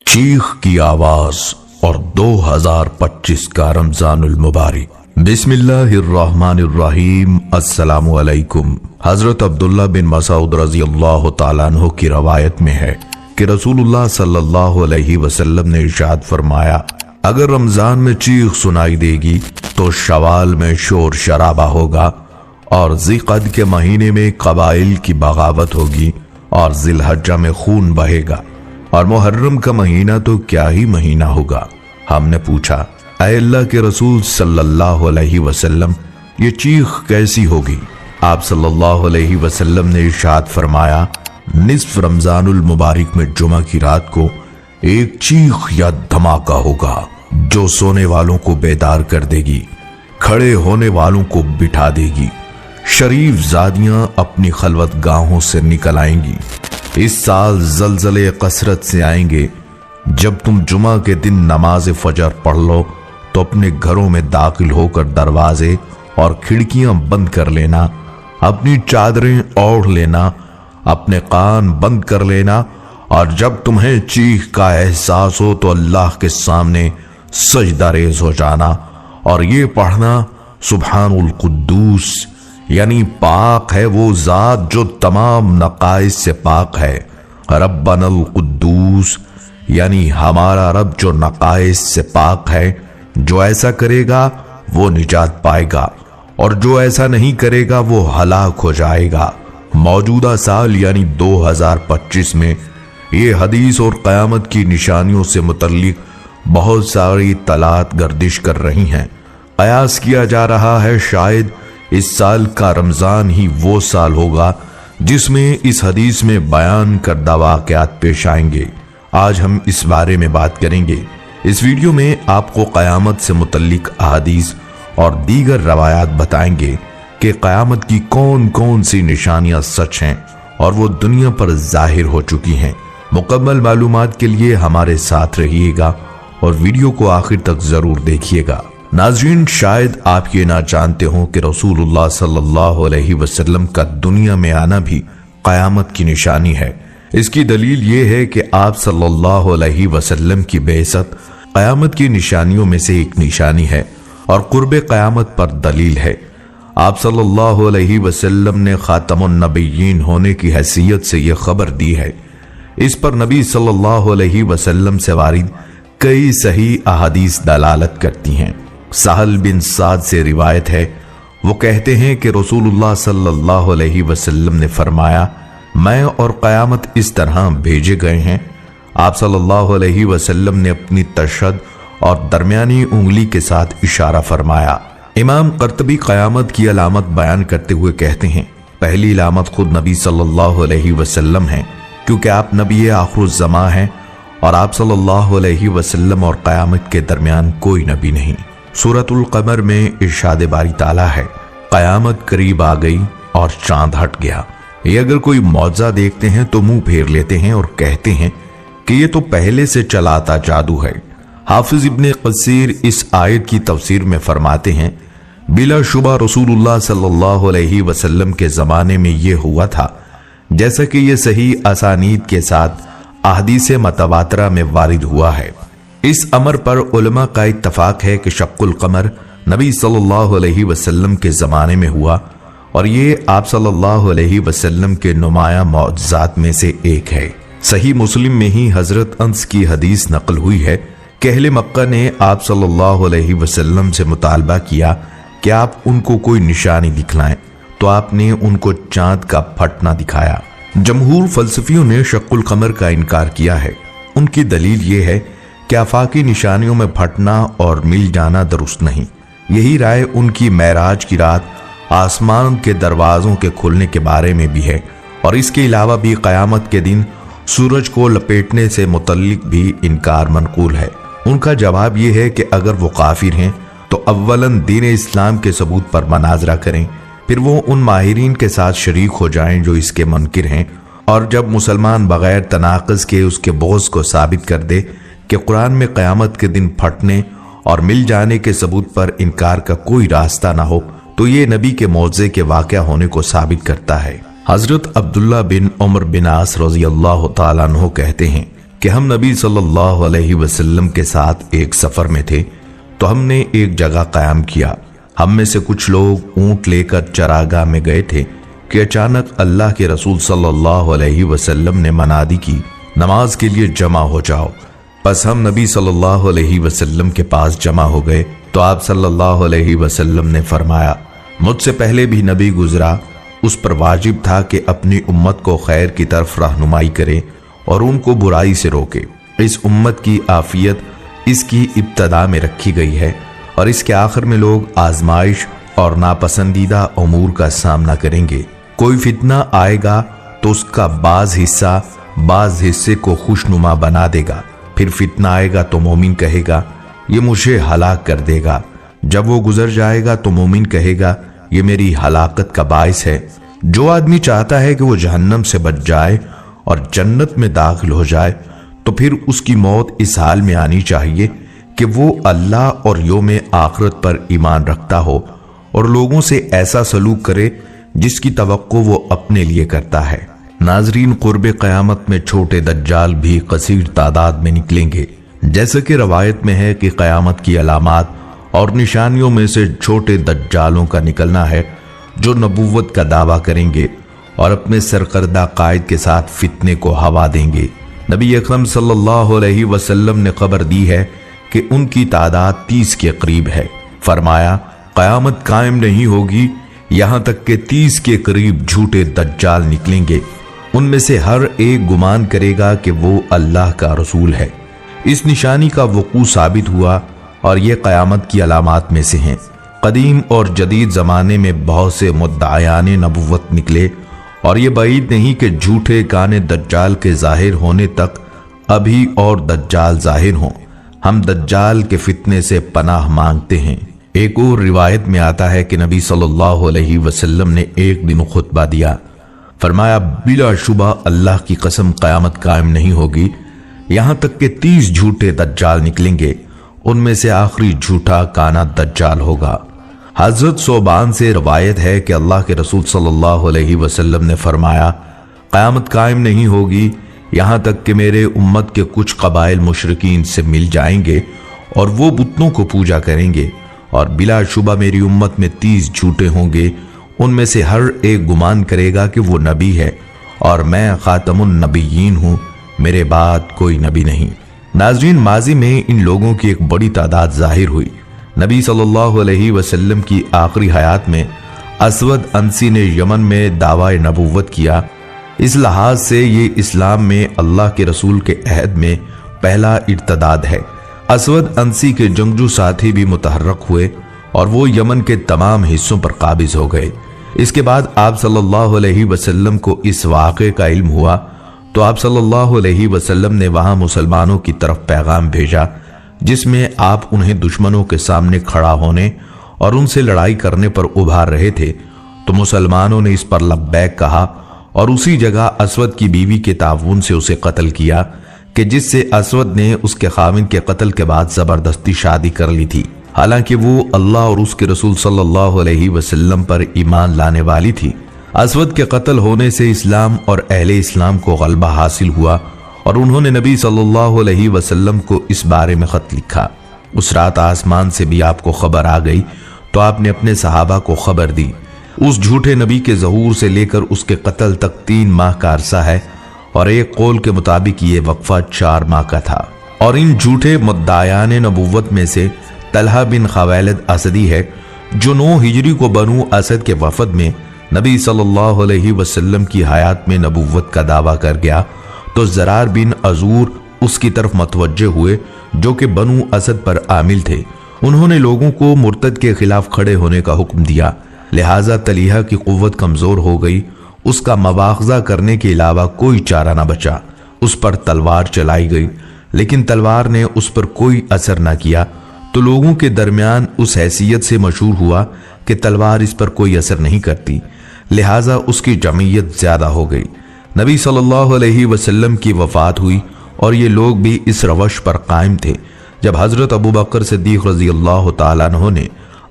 चीख की आवाज और 2025 का रमजानुल मुबारक। बिस्मिल्लाहिर्रहमानिर्रहीम। अस्सलामु अलैकुम। हजरत अब्दुल्ला बिन मसूद रजी अल्लाह तआला अन्हु की रवायत में है कि रसूलुल्लाह सल्लल्लाहु अलैहि वसल्लम ने इरशाद फरमाया, अगर रमजान में चीख सुनाई देगी तो शवाल में शोर शराबा होगा और ज़िक़द के महीने में कबाइल की बगावत होगी और ज़िलहज्जा में खून बहेगा और मुहर्रम का महीना तो क्या ही महीना होगा। हमने पूछा, ऐ अल्लाह के रसूल सल्लल्लाहु अलैहि वसल्लम, ये चीख कैसी होगी? आप सल्लल्लाहु अलैहि वसल्लम ने इरशाद फरमाया, निस्फ रमजानुल मुबारक में जुमा की रात को एक चीख या धमाका होगा जो सोने वालों को बेदार कर देगी, खड़े होने वालों को बिठा देगी। शरीफ जादियां अपनी खलवत गाहों से निकल आएंगी। इस साल जलजले कसरत से आएंगे। जब तुम जुमा के दिन नमाज फजर पढ़ लो तो अपने घरों में दाखिल होकर दरवाजे और खिड़कियां बंद कर लेना, अपनी चादरें ओढ़ लेना, अपने कान बंद कर लेना और जब तुम्हें चीख का एहसास हो तो अल्लाह के सामने सजदा रेज़ हो जाना और ये पढ़ना, सुब्हानुल कुद्दूस, यानी पाक है वो जात जो तमाम नकाइस से पाक है, रब्बनल कुद्दूस, यानी हमारा रब जो नकाइस से पाक है। जो ऐसा करेगा वो निजात पाएगा और जो ऐसा नहीं करेगा वो हलाक हो जाएगा। मौजूदा साल यानी 2025 में ये हदीस और क़यामत की निशानियों से मुतल्लिक बहुत सारी तलात गर्दिश कर रही हैं। कयास किया जा रहा है शायद इस साल का रमजान ही वो साल होगा जिसमें इस हदीस में बयान करदा वाक़यात पेश आएंगे। आज हम इस बारे में बात करेंगे। इस वीडियो में आपको क़यामत से मुतल्लिक अहादीस और दीगर रवायात बताएंगे कि क़यामत की कौन कौन सी निशानियां सच हैं और वो दुनिया पर जाहिर हो चुकी हैं। मुकम्मल मालूमात के लिए हमारे साथ रहिएगा और वीडियो को आखिर तक जरूर देखिएगा। नाज़रीन, शायद आप ये ना जानते हो कि रसूलुल्लाह सल्लल्लाहु अलैहि वसल्लम का दुनिया में आना भी क़यामत की निशानी है। इसकी दलील ये है कि आप सल्लल्लाहु अलैहि वसल्लम की बेइज्जत क़यामत की निशानियों में से एक निशानी है और कुर्बे क़यामत पर दलील है। आप सल्लल्लाहु अलैहि वसल्लम ने खातमुन नबिय्यीन होने की हैसियत से यह खबर दी है। इस पर नबी सल्लल्लाहु अलैहि वसल्लम से वारिद कई सही अहादीस दलालत करती हैं। सहल बिन साद से रिवायत है, वो कहते हैं कि रसूलुल्लाह सल्लल्लाहु अलैहि वसल्लम ने फरमाया, मैं और क़यामत इस तरह भेजे गए हैं। आप सल्लल्लाहु अलैहि वसल्लम ने अपनी तशहद और दरमियानी उंगली के साथ इशारा फरमाया। इमाम क़र्तबी क़यामत की अलामत बयान करते हुए कहते हैं, पहली अलामत खुद नबी सल्लल्लाहु अलैहि वसल्लम है, क्योंकि आप नबी आखिरुज़्ज़मा हैं और आप सल्लल्लाहु अलैहि वसल्लम और क़यामत के दरमियान कोई नबी नहीं। सूरतुल क़मर में इरशाद बारी ताला है, क़यामत करीब आ गई और चांद हट गया। ये अगर कोई मौज़ा देखते हैं तो मुंह फेर लेते हैं और कहते हैं कि ये तो पहले से चला आता जादू है। हाफिज इब्ने कसीर इस आयत की तफसीर में फरमाते हैं, बिलाशुबा रसूलुल्लाह सल्लल्लाहु अलैहि वसल्लम के ज़माने में ये हुआ था जैसा कि ये सही असानीद के साथ अहदीस मतवातरा में वारिद हुआ है। इस अमर पर उलमा का इत्तफाक है कि शक्कुल कमर नबी सल्लल्लाहु अलैहि वसल्लम के ज़माने में हुआ और ये आप सल्लल्लाहु अलैहि वसल्लम के नुमाया मौजज़ात में से एक है। सही मुस्लिम में ही हजरत अंस की हदीस नकल हुई है कि अहले मक्का ने आप सल्लल्लाहु अलैहि वसल्लम से मुतालबा किया कि आप उनको कोई निशानी दिखलाएं, तो आपने उनको चांद का फटना दिखाया। जमहूर फलसफियों ने शक्कुल कमर का इनकार किया है। उनकी दलील ये है कि आफाकी निशानियों में फटना और मिल जाना दुरुस्त नहीं। यही राय उनकी मेराज की रात आसमान के दरवाजों के खुलने के बारे में भी है और इसके अलावा भी क़यामत के दिन सूरज को लपेटने से मुतल्लिक भी इनकार मनकूल है। उनका जवाब यह है कि अगर वो काफिर हैं तो अव्वलन दीन इस्लाम के सबूत पर मनाजरा करें, फिर वो उन माहिरीन के साथ शरीक हो जाएं जो इसके मुनकिर हैं, और जब मुसलमान बगैर तनाक़ुज़ के उसके बोझ को साबित कर दे कि कुरान में क़यामत के दिन फटने और मिल जाने के सबूत पर इनकार का कोई रास्ता ना हो, तो ये नबी के मौज़े के वाक़या होने को साबित करता है। हजरत अब्दुल्ला बिन उमर बिन आस रज़ी अल्लाह तआला अन्हु कहते हैं कि हम नबी सल्लल्लाहु अलैहि वसल्लम के साथ एक सफर में थे तो हमने एक जगह कायम किया। हम में से कुछ लोग ऊंट लेकर चरागाह में गए थे कि अचानक अल्लाह के रसूल सल्लल्लाहु अलैहि वसल्लम ने मनादी की, नमाज के लिए जमा हो जाओ। बस हम नबी सल्लल्लाहु अलैहि वसल्लम के पास जमा हो गए तो आप सल्लल्लाहु अलैहि वसल्लम ने फरमाया, मुझसे पहले भी नबी गुजरा, उस पर वाजिब था कि अपनी उम्मत को खैर की तरफ रहनुमाई करे और उनको बुराई से रोके। इस उम्मत की आफियत इसकी इब्तदा में रखी गई है और इसके आखिर में लोग आजमाइश और नापसंदीदा उमूर का सामना करेंगे। कोई फितना आएगा तो उसका बाज हिस्से को खुशनुमा बना देगा। फिर फितना आएगा तो मोमिन कहेगा ये मुझे हलाक कर देगा। जब वो गुजर जाएगा तो मोमिन कहेगा ये मेरी हलाकत का बाइस है। जो आदमी चाहता है कि वो जहन्नम से बच जाए और जन्नत में दाखिल हो जाए तो फिर उसकी मौत इस हाल में आनी चाहिए कि वो अल्लाह और यौम आखिरत पर ईमान रखता हो और लोगों से ऐसा सलूक करे जिसकी तवक्को वो अपने लिए करता है। नाजरीन, कुर्बे क़यामत में छोटे दज्जाल भी कसीर तादाद में निकलेंगे। जैसे कि रवायत में है कि क़यामत की अलामात और निशानियों में से छोटे दज्जालों का निकलना है जो नबूवत का दावा करेंगे और अपने सरकर्दा कायद के साथ फितने को हवा देंगे। नबी अकरम सल्लल्लाहु अलैहि वसल्लम ने खबर दी है कि उनकी तादाद 30 के करीब है। फरमाया, क़यामत कायम नहीं होगी यहां तक कि 30 के करीब झूठे दज्जाल निकलेंगे। उनमें से हर एक गुमान करेगा कि वो अल्लाह का रसूल है। इस निशानी का वकू साबित हुआ और ये क़यामत की अलामात में से हैं। कदीम और जदीद ज़माने में बहुत से मुद्दायाने नबुव्वत निकले और ये बाईद नहीं कि झूठे काने दज्जाल के जाहिर होने तक अभी और दज्जाल जाहिर हों। हम दज्जाल के फितने से पनाह मांगते हैं। एक और रिवायत में आता है कि नबी सल्लल्लाहु अलैहि वसल्लम ने एक दिन खुतबा दिया। फरमाया, बिलाशुबा अल्लाह की कसम क़यामत कायम नहीं होगी यहां तक कि 30 झूठे दज्जाल निकलेंगे। उनमें से आखिरी झूठा काना दज्जाल होगा। हजरत सोबान से रवायत है कि अल्लाह के रसूल सल्लल्लाहु अलैहि वसल्लम ने फरमाया, क़यामत कायम नहीं होगी यहां तक कि मेरे उम्मत के कुछ कबाइल मुशरिकीन से मिल जाएंगे और वो बुतों को पूजा करेंगे और बिलाशुबा मेरी उम्मत में 30 झूठे होंगे। उनमें से हर एक गुमान करेगा कि वो नबी है और मैं खातमुन नबीयीन हूं, मेरे बाद कोई नबी नहीं। नाज़रीन, माजी में इन लोगों की एक बड़ी तादाद जाहिर हुई। नबी सल्लल्लाहु अलैहि वसल्लम की आखिरी हयात में असवद अंसी ने यमन में दावा नबूवत किया। इस लिहाज से ये इस्लाम में अल्लाह के रसूल के अहद में पहला इर्तदाद है। असवद अंसी के जंगजू साथी भी मुतहर्रक हुए और वो यमन के तमाम हिस्सों पर काबिज हो गए। इसके बाद आप सल्लल्लाहु अलैहि वसल्लम को इस वाक़े का इल्म हुआ तो आप सल्लल्लाहु अलैहि वसल्लम ने वहां मुसलमानों की तरफ पैगाम भेजा जिसमें आप उन्हें दुश्मनों के सामने खड़ा होने और उनसे लड़ाई करने पर उभार रहे थे। तो मुसलमानों ने इस पर लब्बैक कहा और उसी जगह असवद की बीवी के ताउन से उसे कत्ल किया कि जिससे असवद ने उसके खाविंद के कत्ल के बाद जबरदस्ती शादी कर ली थी। हालांकि वो अल्लाह और उसके रसूल सल्लल्लाहु अलैहि वसल्लम पर ईमान लाने वाली थी। असवद के कत्ल होने से इस्लाम और अहले इस्लाम को गलबा हासिल हुआ और उन्होंने नबी सल्लल्लाहु अलैहि वसल्लम को इस बारे में खत लिखा। उस रात आसमान से भी आपको खबर आ गई तो आपने अपने सहाबा को खबर दी। उस झूठे नबी के ज़हूर से लेकर उसके कत्ल तक 3 माह का अरसा है और एक कौल के मुताबिक ये वक्फा 4 माह का था। और इन झूठे मुद्दायान नबुव्वत में से तलहा बिन खवैलद असदी है जो 9 हिजरी को बनु असद के वफद में नबी सल्लल्लाहु अलैहि वसल्लम की हयात में नबुव्वत का दावा कर गया तो जरार बिन अजूर उसकी तरफ मतवज्जे हुए जो कि बनु असद पर आमिल थे। उन्होंने लोगों को मुर्तद के खिलाफ खड़े होने का हुक्म दिया। लिहाजा तलीहा की कुव्वत कमजोर हो गई। उसका मवाखजा करने के अलावा कोई चारा न बचा। उस पर तलवार चलाई गई लेकिन तलवार ने उस पर कोई असर न किया तो लोगों के दरमियान उस हैसियत से मशहूर हुआ कि तलवार इस पर कोई असर नहीं करती। लिहाजा उसकी जमीयत ज्यादा हो गई। नबी सल्लल्लाहु अलैहि वसल्लम की वफात हुई और ये लोग भी इस रवश पर कायम थे। जब हजरत अबू बकर सिद्दीक रज़ी अल्लाह तआला अन्हु ने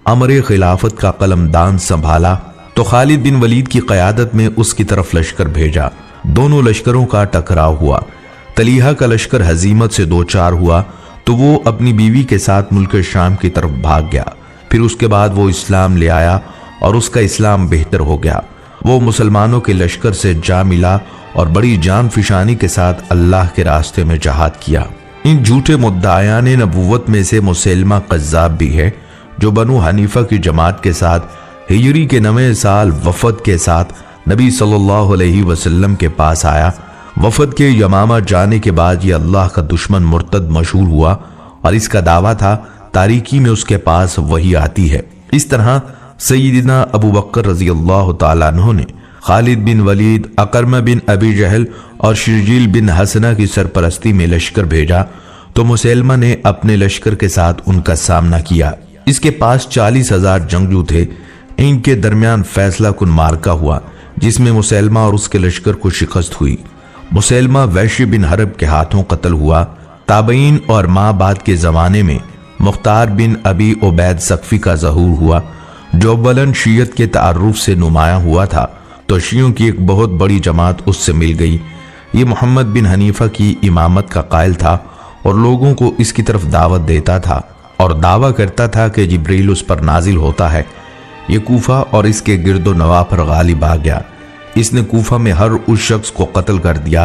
अमर खिलाफत का कलमदान संभाला तो खालिद बिन वलीद की क़यादत में उसकी तरफ लश्कर भेजा। दोनों लश्करों का टकराव हुआ। तलीहा का लश्कर हजीमत से दो चार हुआ तो वो अपनी बीवी के साथ मुल्क शाम की तरफ भाग गया। फिर उसके बाद वो इस्लाम ले आया और उसका इस्लाम बेहतर हो गया। वो मुसलमानों के लश्कर से जा मिला और बड़ी जान फिशानी के साथ अल्लाह के रास्ते में जहाद किया। इन झूठे मुद्दायान नबूवत में से मुसैलमा कज़्ज़ाब भी है, जो बनु हनीफा की जमात के साथ हिजरी के 9वें साल वफद के साथ नबी सल्लल्लाहु अलैहि वसल्लम के पास आया। वफद के यमामा जाने के बाद ये अल्लाह का दुश्मन मुर्तद मशहूर हुआ और इसका दावा था तारीकी में उसके पास वही आती है। इस तरह सय्यदना अबू बकर रज़ी अल्लाह तआला अन्हु ने खालिद बिन वलीद, अकरमा बिन अबी जहल और शिरजील बिन हसना की सरपरस्ती में लश्कर भेजा तो मुसैलमा ने अपने लश्कर के साथ उनका सामना किया। इसके पास 40,000 जंगजू थे। इनके दरमियान फैसला कुन मार्का हुआ जिसमें मुसैलमा और उसके लश्कर को शिकस्त हुई। मुसैलमा वैश्य बिन हरब के हाथों कत्ल हुआ। ताबईन और माँ बाद के जमाने में मुख्तार बिन अबी उबैद सक़फ़ी का ज़हूर हुआ, जो अव्वलन शीयत के तारुफ से नुमाया हुआ था तो शियों की एक बहुत बड़ी जमात उससे मिल गई। ये मोहम्मद बिन हनीफा की इमामत का कायल था और लोगों को इसकी तरफ दावत देता था और दावा करता था कि जिब्रील उस पर नाजिल होता है। ये कूफा और इसके गिरदो नवा पर गालिब आ गया। इसने कूफा में हर उस शख्स को कत्ल कर दिया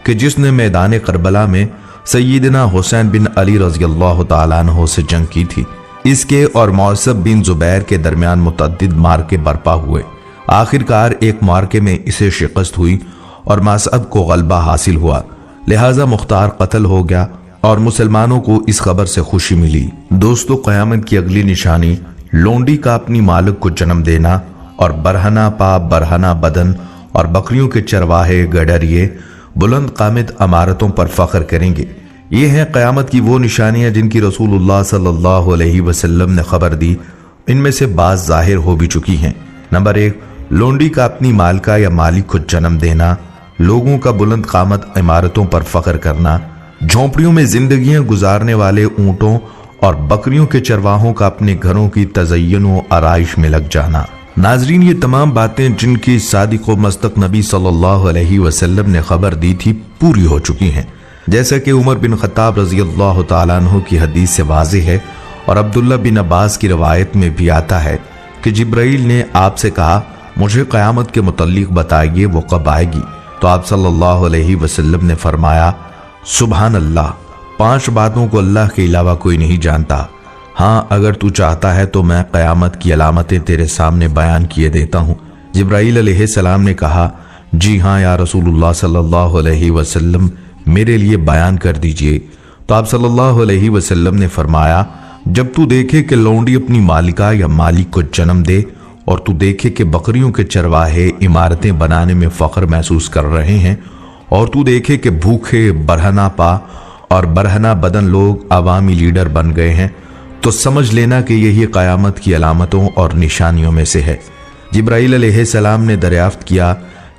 कि जिसने मैदान करबला में सय्यदना हुसैन बिन अली रज़ियल्लाहु तआला अन्हु से जंग की थी। इसके और मौसब बिन जुबैर के दरमियान मुतअद्दिद मार्के बर्पा हुए। आखिरकार एक मार्के में इसे शिकस्त हुई और मसअब को गलबा हासिल हुआ, लिहाजा मुख्तार कत्ल हो गया और मुसलमानों को इस खबर से खुशी मिली। दोस्तों, क़यामत की अगली निशानी लोंडी का अपनी मालिक को जन्म देना और बरहना पा, बरहना बदन और बकरियों के चरवाहे, गडरिए बुलंद कामिद अमारतों पर फख्र करेंगे। ये हैं क़यामत की वो निशानियां जिनकी रसूलुल्लाह सल्लल्लाहु अलैहि वसल्लम ने खबर दी। इनमें से बाज़ जाहिर हो भी चुकी हैं। नंबर 1, लोंडी का अपनी मालका या मालिक को जन्म देना, लोगों का बुलंद कामत इमारतों पर फख्र करना, झोंपड़ियों में जिंदगियां गुजारने वाले ऊंटों और बकरियों के चरवाहों का अपने घरों की तज़य्युन व आराइश में लग जाना। नाजरीन, ये तमाम बातें जिनकी सादिक व मस्तक नबी सल्लल्लाहु अलैहि वसल्लम ने खबर दी थी पूरी हो चुकी हैं। जैसा कि उमर बिन खत्ताब रज़ियल्लाहु तआला अन्हु की हदीस से वाज़ेह है और अब्दुल्ला बिन अब्बास की रवायत में भी आता है कि जिब्राइल ने आपसे कहा, मुझे क़यामत के मुतल्लिक़ बताइए, वो कब आएगी? तो आप सल्लल्लाहु अलैहि वसल्लम ने फरमाया, सुभान अल्लाह, 5 बातों को अल्लाह के अलावा कोई नहीं जानता। हाँ, अगर तू चाहता है तो मैं क़यामत की अलामतें तेरे सामने बयान किए देता हूँ। जिब्राइल अलैहिस्सलाम ने कहा, जी हाँ या रसूलुल्लाह सल्लल्लाहु अलैहि वसल्लम, मेरे लिए बयान कर दीजिए। तो आप सल्लल्लाहु अलैहि वसल्लम ने फरमाया, जब तू देखे कि लौंडी अपनी मालिका या मालिक को जन्म दे और तू देखे कि बकरियों के चरवाहे इमारतें बनाने में फख्र महसूस कर रहे हैं और तू देखे कि भूखे, बरहना पा और बरहना बदन लोग अवामी लीडर बन गए हैं, तो समझ लेना कि यही क़यामत की अलामतों और निशानियों में से है। जिब्राइल अलैहिस्सलाम ने दरियाफ्त किया,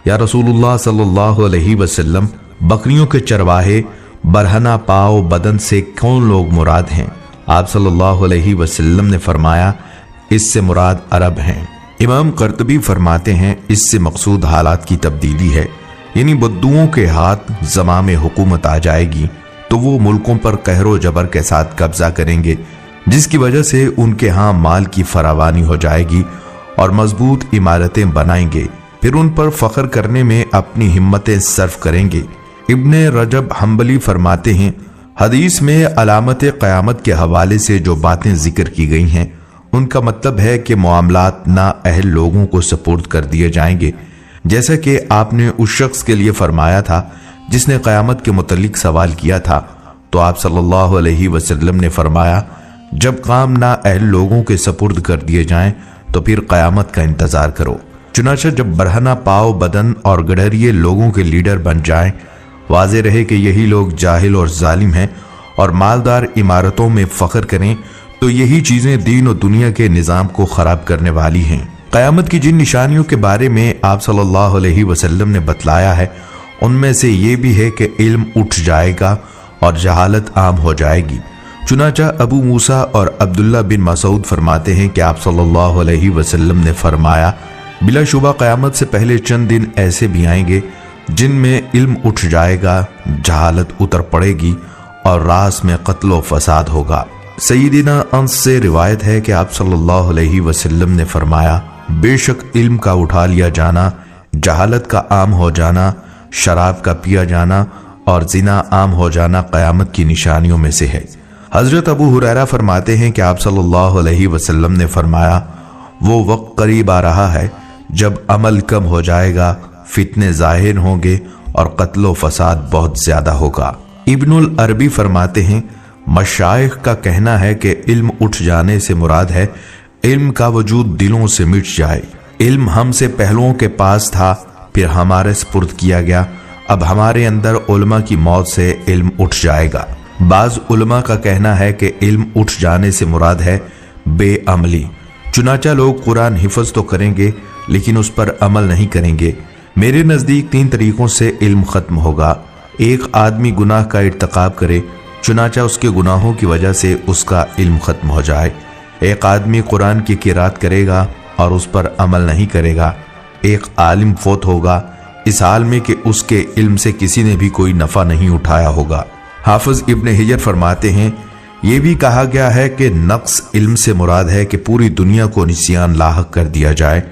या रसूलुल्लाह सल्लल्लाहु अलैहि वसल्लम, बकरियों के चरवाहे बरहना पाओ बदन से कौन लोग मुराद हैं? आप सल्लल्लाहु अलैहि वसल्लम ने फरमाया, इससे मुराद अरब हैं। इमाम कर्तबी फरमाते हैं, इससे मकसूद हालात की तब्दीली है, यानी बद्दुओं के हाथ ज़मा में हुकूमत आ जाएगी तो वो मुल्कों पर कहरो जबर के साथ कब्जा करेंगे, जिसकी वजह से उनके यहाँ माल की फरावानी हो जाएगी और मजबूत इमारतें बनाएंगे, फिर उन पर फख्र करने में अपनी हिम्मतें सर्फ करेंगे। इब्ने रजब हम्बली फरमाते हैं, हदीस में अलामत क़यामत के हवाले से जो बातें जिक्र की गई हैं उनका मतलब है कि मामलात ना अहल लोगों को सपुर्द कर दिए जाएंगे, जैसा कि आपने उस शख्स के लिए फरमाया था जिसने क़यामत के मुतल्लिक सवाल किया था। तो आप सल्लल्लाहु अलैहि वसल्लम ने फरमाया, जब काम ना अहल लोगों के सपुर्द कर दिए जाएं तो फिर क़यामत का इंतजार करो। चुनांचे जब बरहना पाओ बदन और गडरिए लोगों के लीडर बन जाएं, वाज़े रहे कि यही लोग जाहिल और जालिम हैं और मालदार इमारतों में फख्र करें, तो यही चीजें दीन और दुनिया के निज़ाम को खराब करने वाली हैं। क़यामत की जिन निशानियों के बारे में आप सल्लल्लाहु अलैहि वसल्लम ने बतलाया है उनमें से ये भी है कि इल्म उठ जाएगा और जहालत आम हो जाएगी। चुनांचा अबू मूसा और अब्दुल्ला बिन मसूद फरमाते हैं कि आप सल्लल्लाहु अलैहि वसल्लम ने फरमाया, बिलाशुबा क़यामत से पहले चंद दिन ऐसे भी आएंगे जिनमें इल्म उठ जाएगा, जहालत उतर पड़ेगी और रास में कत्लो फसाद होगा। सय्यदिना अंस से रिवायत है कि आप सल्लल्लाहु अलैहि वसल्लम ने फरमाया, बेशक इल्म का उठा लिया जाना, जहालत का आम हो जाना, शराब का पिया जाना और जिना आम हो जाना क़यामत की निशानियों में से है। हजरत अबू हुरैरा फरमाते हैं कि आप सल्लल्लाहु अलैहि वसल्लम ने फरमाया, वो वक्त करीब आ रहा है जब अमल कम हो जाएगा, फितने जाहिर होंगे और कत्लो फसाद बहुत ज्यादा होगा। इब्नुल अरबी फरमाते हैं, मशाइख का कहना है कि इल्म उठ जाने से मुराद है इल्म का वजूद दिलों से मिट जाए। इल्म हमसे पहलुओं के पास था, फिर हमारे सुपुर्द किया गया, अब हमारे अंदर उलमा की मौत से इल्म उठ जाएगा। बाज उलमा का कहना है कि इल्म उठ जाने से मुराद है बेअमली। चुनाचा लोग कुरान हिफ्ज तो करेंगे लेकिन उस पर अमल नहीं करेंगे। मेरे नज़दीक 3 तरीकों से इल्म खत्म होगा। एक आदमी गुनाह का इर्तिकाब करे, चुनाचा उसके गुनाहों की वजह से उसका इल्म खत्म हो जाए। एक आदमी कुरान की किरात करेगा और उस पर अमल नहीं करेगा। एक आलिम फोत होगा इस हाल में कि उसके इल्म से किसी ने भी कोई नफा नहीं उठाया होगा। हाफिज इब्न हिजर फरमाते हैं, ये भी कहा गया है कि नक्स इल्म से मुराद है कि पूरी दुनिया को निस्यान लाहक कर दिया जाए,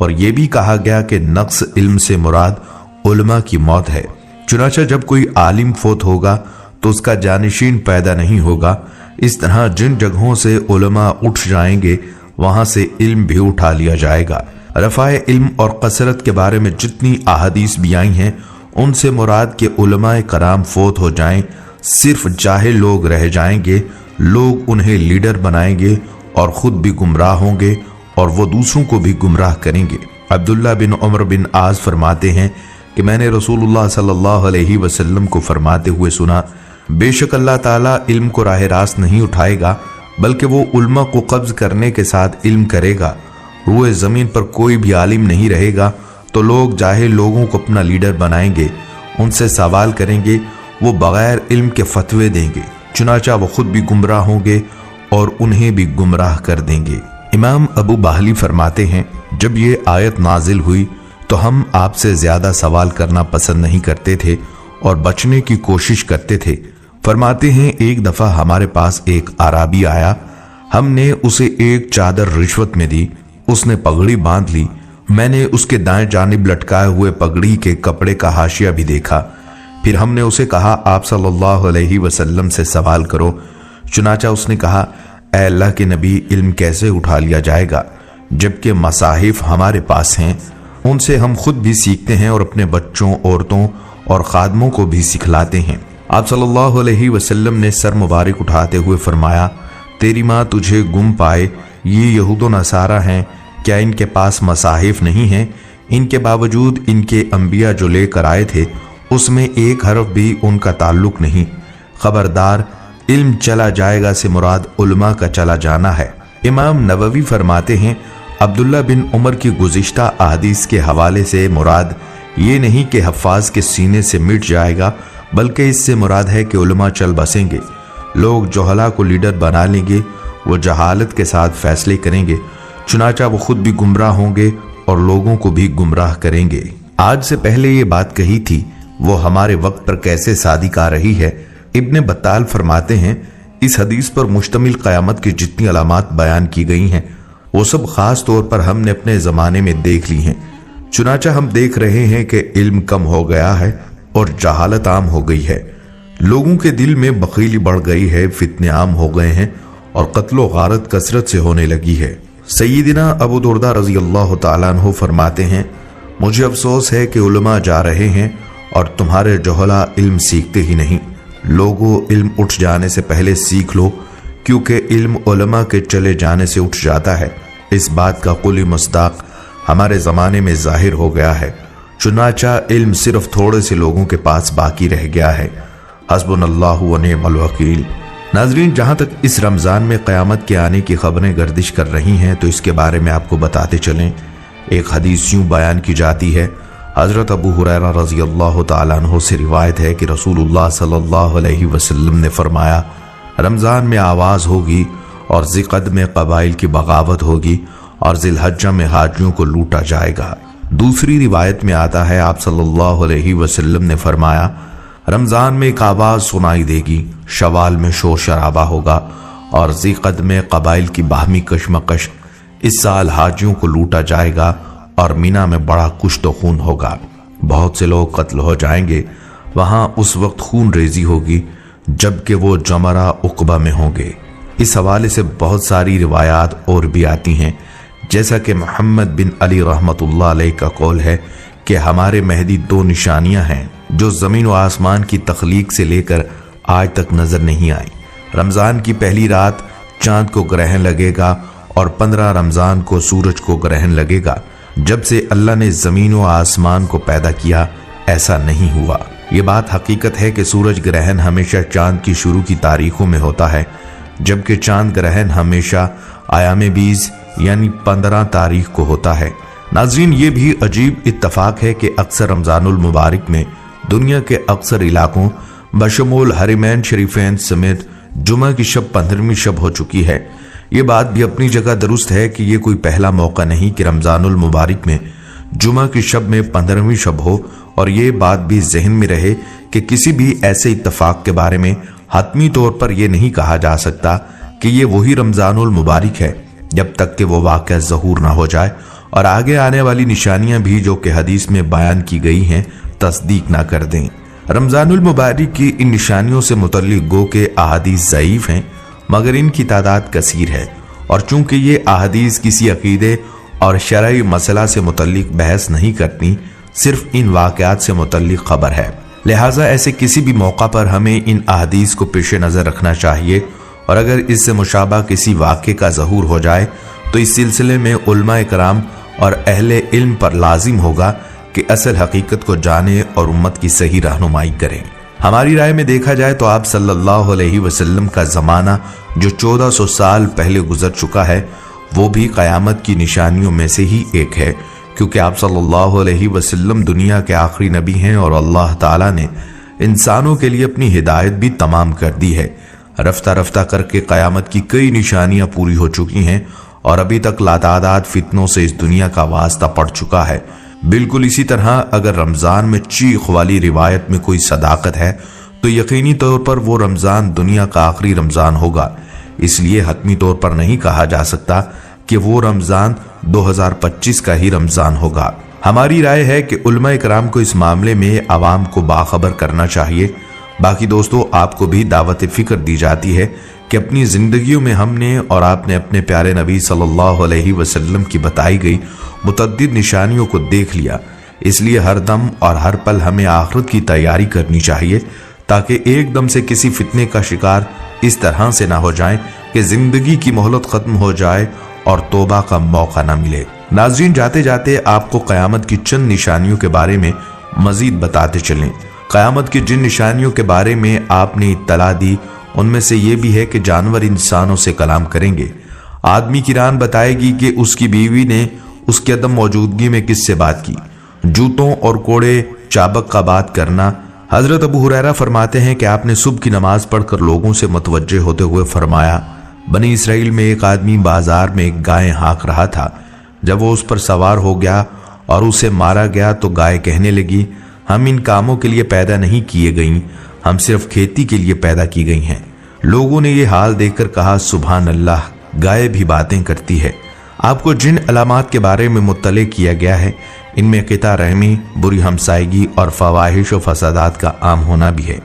और यह भी कहा गया कि नक्स इल्म से मुराद उलमा की मौत है। चुनाचा जब कोई आलिम फोत होगा तो उसका जानिशीन पैदा नहीं होगा। इस तरह जिन जगहों से उलमा उठ जाएंगे वहां से इल्म भी उठा लिया जाएगा। रफ़ाए इल्म और कसरत के बारे में जितनी अहादीस भी आई हैं उनसे मुराद के उलमाए कराम फोत हो जाएं, सिर्फ जाहिल लोग रह जाएंगे। लोग उन्हें लीडर बनाएंगे और खुद भी गुमराह होंगे और वो दूसरों को भी गुमराह करेंगे। अब्दुल्ला बिन उमर बिन आज फरमाते हैं कि मैंने रसूलुल्लाह सल्लल्लाहु अलैहि वसल्लम को फरमाते हुए सुना, बेशक अल्लाह ताला इल्म को राह रास्त नहीं उठाएगा, बल्कि वो उल्मा को कब्ज करने के साथ इल्म करेगा। रूए ज़मीन पर कोई भी आलिम नहीं रहेगा तो लोग जाहिल लोगों को अपना लीडर बनाएंगे, उनसे सवाल करेंगे, वो बगैर इल्म के फतवे देंगे। चुनाचा वो खुद भी गुमराह होंगे और उन्हें भी गुमराह कर देंगे। इमाम अबू बाहली फरमाते हैं, जब ये आयत नाजिल हुई तो हम आपसे ज्यादा सवाल करना पसंद नहीं करते थे और बचने की कोशिश करते थे। फरमाते हैं, एक दफा हमारे पास एक आराबी आया, हमने उसे एक चादर रिश्वत में दी, उसने पगड़ी बांध ली। मैंने उसके दाएं जानिब लटकाए हुए पगड़ी के कपड़े का हाशिया भी देखा। फिर हमने उसे कहा, आप सल्लल्लाहु अलैहि वसल्लम से सवाल करो। चुनाचा उसने कहा, ऐ अल्लाह के नबी, इल्म कैसे उठा लिया जाएगा जबकि मसाहिफ हमारे पास हैं, उनसे हम खुद भी सीखते हैं और अपने बच्चों, औरतों और खादमों को भी सिखलाते हैं। आप सल्लल्लाहु अलैहि वसल्लम ने सर मुबारक उठाते हुए फरमाया, तेरी माँ तुझे गुम पाए, ये यहूदो नसारा हैं, क्या इनके पास मसाहिफ नहीं हैं? इनके बावजूद इनके अंबिया जो लेकर आए थे उसमें एक हरफ भी उनका ताल्लुक नहीं। खबरदार, इल्म चला जाएगा से मुराद उलमा का चला जाना है। इमाम नववी फरमाते हैं, अब्दुल्ला बिन उमर की गुज़िश्ता अहादीस के हवाले से मुराद ये नहीं कि हफ्फाज के सीने से मिट जाएगा, बल्कि इससे मुराद है कि उलमा चल बसेंगे। लोग जोहला को लीडर बना लेंगे, वो जहालत के साथ फैसले करेंगे। चुनाचा वो खुद भी गुमराह होंगे और लोगों को भी गुमराह करेंगे। आज से पहले ये बात कही थी, वो हमारे वक्त पर कैसे सादिक आ रही है। इब्ने बत्ताल फरमाते हैं, इस हदीस पर मुश्तमिल क़यामत की जितनी अलामात बयान की गई हैं वो सब खास तौर पर हमने अपने ज़माने में देख ली हैं। चुनाचा हम देख रहे हैं कि इल्म कम हो गया है और जहालत आम हो गई है। लोगों के दिल में बखीली बढ़ गई है, फितने आम हो गए हैं और कत्लो गारत कसरत से होने लगी है। सय्यदिना अबू दुर्दा रज़ी अल्लाह तआला अन्हु फरमाते हैं, मुझे अफसोस है कि उलमा जा रहे हैं और तुम्हारे जोहला इल्म सीखते ही नहीं। लोगों, इल्म उठ जाने से पहले सीख लो, क्योंकि इल्म उलमा के चले जाने से उठ जाता है। इस बात का कुली मस्दाक हमारे ज़माने में जाहिर हो गया है। चुनाचा इल्म सिर्फ थोड़े से लोगों के पास बाकी रह गया है। हस्बुनल्लाहु व निअमल वकील। नाजरीन, जहाँ तक इस रमज़ान में क़यामत के आने की खबरें गर्दिश कर रही हैं तो इसके बारे में आपको बताते चलें। एक हदीस यूँ बयान की जाती है, हज़रत अबू हुरैरा रज़ी अल्लाह तआला अन्हु से रिवायत है कि रसूलुल्लाह सल्लल्लाहु अलैहि वसल्लम ने फरमाया, रमज़ान में आवाज़ होगी और ज़िक़द में क़बाइल की बगावत होगी और ज़िलहज्जा में हाजियों को लूटा जाएगा। दूसरी रिवायत में आता है, आप सल्लल्लाहु अलैहि वसल्लम ने फरमाया, रमजान में एक आवाज सुनाई देगी, शवाल में शोर शराबा होगा और ज़िक़द में कबाइल की बाहमी कशमकश। इस साल हाजियों को लूटा जाएगा और मीना में बड़ा कुश्त व खून होगा, बहुत से लोग कत्ल हो जाएंगे। वहां उस वक्त खून रेजी होगी जबकि वो जमरा उकबा में होंगे। इस हवाले से बहुत सारी रिवायात और भी आती हैं, जैसा कि मोहम्मद बिन अली रहमतुल्लाह अलैह का कौल है कि हमारे मेहदी 2 निशानियां हैं जो ज़मीन व आसमान की तख्लीक से लेकर आज तक नजर नहीं आई। रमजान की पहली रात चांद को ग्रहण लगेगा और 15 रमजान को सूरज को ग्रहण लगेगा। जब से अल्लाह ने जमीन व आसमान को पैदा किया ऐसा नहीं हुआ। ये बात हकीकत है कि सूरज ग्रहण हमेशा चांद की शुरू की तारीखों में होता है, जबकि चांद ग्रहण हमेशा आयाम 20 यानी 15 तारीख को होता है। नाज़रीन, ये भी अजीब इत्तफाक है कि अक्सर रमजानुल मुबारक में दुनिया के अक्सर इलाकों बशमूल हरिमैन शरीफैन समेत जुमा की शब 15वीं शब हो चुकी है। ये बात भी अपनी जगह दुरुस्त है कि ये कोई पहला मौका नहीं कि रमजानुल मुबारक में जुमा की शब में 15वीं शब हो, और ये बात भी जहन में रहे कि किसी भी ऐसे इत्तफाक के बारे में हतमी तौर पर यह नहीं कहा जा सकता कि ये वही रमजानुल मुबारक है जब तक कि वो वाक़या ज़हूर ना हो जाए और आगे आने वाली निशानियां भी जो कि हदीस में बयान की गई हैं तस्दीक ना कर दें। रमजानुल मुबारक की इन निशानियों से मुतल्लिक गो के अहादीस ज़ईफ हैं, मगर इनकी तादाद कसीर है, और चूंकि ये अहादीस किसी अकीदे और शरई मसला से मुतल्लिक बहस नहीं करती, सिर्फ इन वाक़यात से मुतल्लिक खबर है, लिहाजा ऐसे किसी भी मौका पर हमें इन अहादीस को पेश नज़र रखना चाहिए, और अगर इससे मुशाबा किसी वाक़े का ज़हूर हो जाए तो इस सिलसिले में उलमा इकराम और अहले इल्म पर लाजिम होगा कि असल हकीकत को जाने और उम्मत की सही रहनुमाई करें। हमारी राय में देखा जाए तो आप सल्लल्लाहु अलैहि वसल्लम का ज़माना जो 1400 साल पहले गुजर चुका है वो भी क़यामत की निशानियों में से ही एक है, क्योंकि आप सल्लल्लाहु अलैहि वसल्लम दुनिया के आखिरी नबी हैं और अल्लाह ताला ने इंसानों के लिए अपनी हिदायत भी तमाम कर दी है। रफ्ता रफ्ता करके क़यामत की कई निशानियां पूरी हो चुकी हैं और अभी तक लातादाद फितनों से इस दुनिया का वास्ता पड़ चुका है। बिल्कुल इसी तरह अगर रमजान में चीख वाली रिवायत में कोई सदाकत है तो यकीनी तौर पर वो रमजान दुनिया का आखिरी रमजान होगा। इसलिए हतमी तौर पर नहीं कहा जा सकता कि वो रमजान 2025 का ही रमजान होगा। हमारी राय है कि उलमा इकराम को इस मामले में आवाम को बाखबर करना चाहिए। बाकी दोस्तों, आपको भी दावत फिक्र दी जाती है कि अपनी जिंदगियों में हमने और आपने अपने प्यारे नबी सल्लल्लाहु अलैहि वसल्लम की बताई गई मुतअद्दिद निशानियों को देख लिया। इसलिए हर दम और हर पल हमें आखिरत की तैयारी करनी चाहिए, ताकि एकदम से किसी फितने का शिकार इस तरह से ना हो जाएं कि जिंदगी की मोहलत खत्म हो जाए और तौबा का मौका ना मिले। नाज़रीन, जाते जाते आपको क़यामत की चंद निशानियों के बारे में मजीद बताते चलें। क़यामत की जिन निशानियों के बारे में आपने इत्तला दी उनमें से ये भी है कि जानवर इंसानों से कलाम करेंगे। आदमी की रान बताएगी कि उसकी बीवी ने उसके अदम मौजूदगी में किससे बात की। जूतों और कोड़े चाबक का बात करना। हजरत अबू हुरैरा फरमाते हैं कि आपने सुबह की नमाज पढ़कर लोगों से मुतवज्जे होते हुए फरमाया, बनी इसराइल में एक आदमी बाजार में एक गाय हाँक रहा था। जब वो उस पर सवार हो गया और उसे मारा गया तो गाय कहने लगी, हम इन कामों के लिए पैदा नहीं किए गई, हम सिर्फ खेती के लिए पैदा की गई हैं। लोगों ने ये हाल देखकर कहा, सुभान अल्लाह, गाय भी बातें करती है। आपको जिन अलामात के बारे में मुत्तले किया गया है इनमें क़िता रहमी, बुरी हमसायगी और फवाहिश व फसादात का आम होना भी है।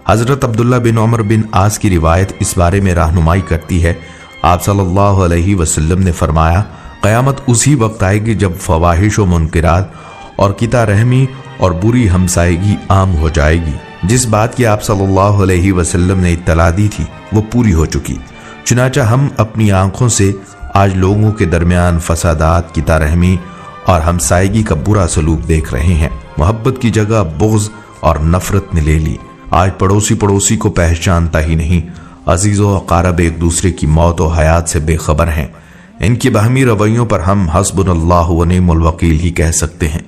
हजरत अब्दुल्ला बिन उमर बिन आस की रिवायत इस बारे में रहनुमाई करती है। आप सल्लल्लाहु अलैहि वसल्लम ने फरमाया, क़यामत उसी वक्त आएगी जब फवाहिश व मुनकरात और क़िता रहमी और बुरी हमसायगी आम हो जाएगी। जिस बात की आप सल्लल्लाहु अलैहि वसल्लम ने इत्तला दी थी वो पूरी हो चुकी। चुनाचा हम अपनी आंखों से आज लोगों के दरमियान फसादात, क़िता रहमी और हमसायगी का बुरा सलूक देख रहे हैं। मोहब्बत की जगह बुग़्ज़ और नफरत ने ले ली। आज पड़ोसी पड़ोसी को पहचानता ही नहीं। अजीज़ो अक़ारब एक दूसरे की मौत और हयात से बेखबर हैं। इनकी बाहमी रवैयों पर हम हस्बुनल्लाहु व निअमल वकील ही कह सकते हैं,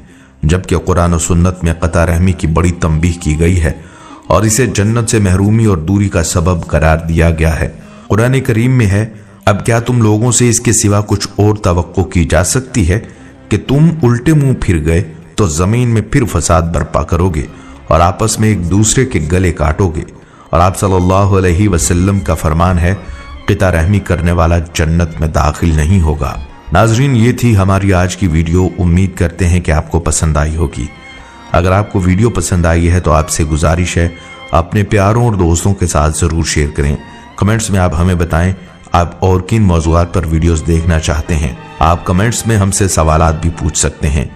जबकि कुरान और सुन्नत में क़ता रहमी की बड़ी तंबीह की गई है और इसे जन्नत से महरूमी और दूरी का सबब करार दिया गया है। कुरान करीम में है, अब क्या तुम लोगों से इसके सिवा कुछ और तवक्को की जा सकती है कि तुम उल्टे मुंह फिर गए तो जमीन में फिर फसाद बर्पा करोगे और आपस में एक दूसरे के गले काटोगे। और आप सल्लल्लाहु अलैहि वसल्लम का फरमान है, क़िता रहमी करने वाला जन्नत में दाखिल नहीं होगा। नाजरीन, ये थी हमारी आज की वीडियो। उम्मीद करते हैं कि आपको पसंद आई होगी। अगर आपको वीडियो पसंद आई है तो आपसे गुजारिश है, अपने प्यारों और दोस्तों के साथ जरूर शेयर करें। कमेंट्स में आप हमें बताएं आप और किन मौज़ूआत पर वीडियोस देखना चाहते हैं। आप कमेंट्स में हमसे सवालात भी पूछ सकते हैं।